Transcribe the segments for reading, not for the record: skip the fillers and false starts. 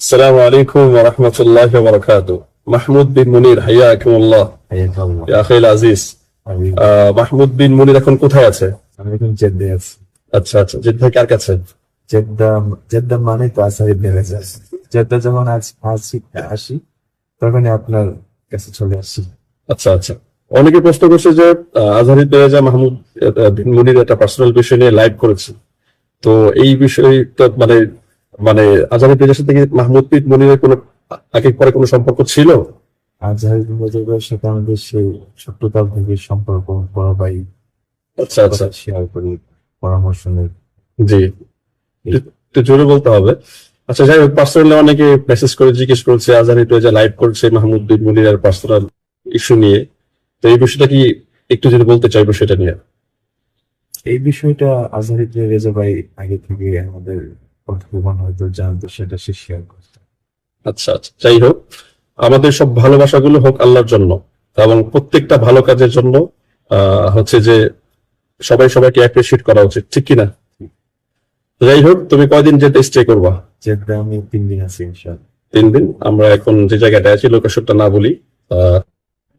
السلام عليكم ورحمة الله وبركاته. محمود بن منير حياكم الله حياك الله يا أخي العزيز. حبيبي। মাহমুদ বিন মুনির এখন কোথায় আছে? আমি এখন জেদ্দে আছি। আচ্ছা আচ্ছা, জেদ্দা কার কাছে? জেদ্দা জেদ্দা মানে তো আসার ইবনে জাজ। জেদ্দা যখন আসি তখনই আপনার কাছে চলে আসি। আচ্ছা আচ্ছা, অনেকে প্রশ্ন করছে যে আজহারি তেরেজা মাহমুদ বিন মুনির একটা পার্সোনাল বিষয় নিয়ে লাইভ করেছে, তো এই বিষয়টা মানে মানে আজহারি তেরেজার সাথে কি মাহমুদ বিন মুনিরের কোনো আগে পরে কোনো সম্পর্ক ছিল? আজহার মুজাহিদের সাথে আমাদের সেই ছোট্টকাল থেকে সম্পর্ক, বড় ভাই আচ্ছা আচ্ছা, শেয়ার করি, পরামর্শ নেই। জি, একটু জোরে বলতে হবে। আচ্ছা যাই হোক, পার্সোনালি অনেকে মেসেজ করে জিজ্ঞেস করছে আজহারি তেরেজা লাইভ করছে মাহমুদ বিন মুনিরের পার্সোনাল ইস্যু নিয়ে, তো এই বিষয়টা কি একটু যদি বলতে চাই বিষয়টা নিয়ে। এই বিষয়টা আজহার ইবনে রেজা ভাই আগে থেকে আমাদের কথোপকথন হয়তো জানতো, সেটা সে শেয়ার করতো। আচ্ছা আচ্ছা, যাই হোক, আমাদের সব ভালোবাসাগুলো হোক আল্লাহর জন্য, এবং প্রত্যেকটা ভালো কাজের জন্য হচ্ছে যে সবাই সবাইকে অ্যাপ্রিসিয়েট করা উচিত, ঠিক কিনা? যাই হোক, তুমি কয়দিন যেতে স্টে করবা? জেদ্দা আমি 3 দিন আছি ইনশাআল্লাহ। 3 দিন। আমরা এখন যে জায়গাটা আছি লোকেশনটা না বলি,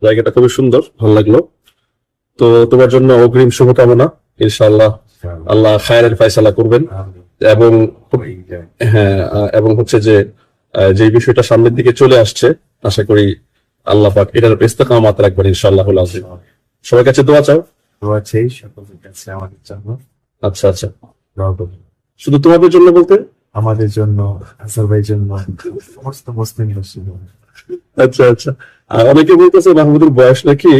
জায়গাটা খুবই সুন্দর, ভালো লাগলো। তো তোমার জন্য অগ্রিম শুভকামনা, ইনশাআল্লাহ আল্লাহ খায়রের ফয়সালা করবেন। আমিন। এবং এই যায়। হ্যাঁ, এবং হচ্ছে যে যে বিষয়টা সামনের দিকে চলে আসছে, আশা করি আল্লাহ পাক এটার ইস্তেকামাত রাখবেন ইনশাআল্লাহুল আযীম। সবার কাছে দোয়া চাও। দোয়া চাই সকলের কাছে আমাদের জন্য। আচ্ছা আচ্ছা, দোয়া করুন শুধু তোমাদের জন্য বলতে? আমাদের জন্য, আসার ভাইয়ের জন্য, সমস্ত মুসলিম মুসলিম। আচ্ছা আচ্ছা, আর অনেকে বলতেছে মাহমুদের বয়স নাকি?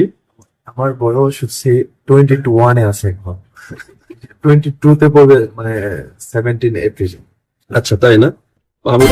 আমার বয়স হচ্ছে 21 আছে এখন। 22 তে পড়বে, মানে 17 এপ্রিল। আচ্ছা, তাই না? আমি